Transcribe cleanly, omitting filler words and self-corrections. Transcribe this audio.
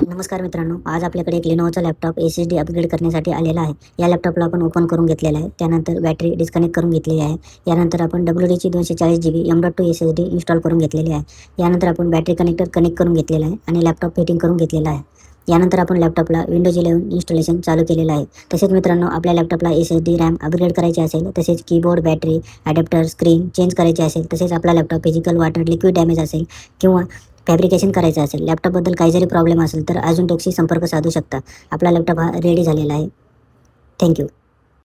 नमस्कार मित्रांनो, आज आपल्याकडे एक Lenovoचा लॅपटॉप SSD अपग्रेड करण्यासाठी आलेला आहे. या लॅपटॉपला आपण ओपन करून घेतलेला आहे. त्यानंतर बॅटरी डिस्कनेक्ट करून घेतलेली आहे. यानंतर आपण WD ची 240GB M.2 SSD इन्स्टॉल करून घेतलेली आहे. यानंतर आपण बॅटरी कनेक्टर कनेक्ट करून घेतलेला आहे आणि लॅपटॉप फिटिंग करून घेतलेला आहे. यानंतर आपण लॅपटॉपला Windows 11 इन्स्टॉलेशन चालू केलेलं आहे. तसेच मित्रांनो, आपल्या लॅपटॉपला SSD रॅम अपग्रेड करायची असेल, तसेच keyboard, battery, adapter, screen change करायची असेल, तसेच आपला laptop physical water liquid damage असेल किंवा फॅब्रिकेशन करायचं असेल, लॅपटॉपबद्दल काही जरी प्रॉब्लेम असेल तर अजून टेकशी संपर्क साधू शकता. आपला लॅपटॉप हा रेडी झालेला आहे. थँक्यू.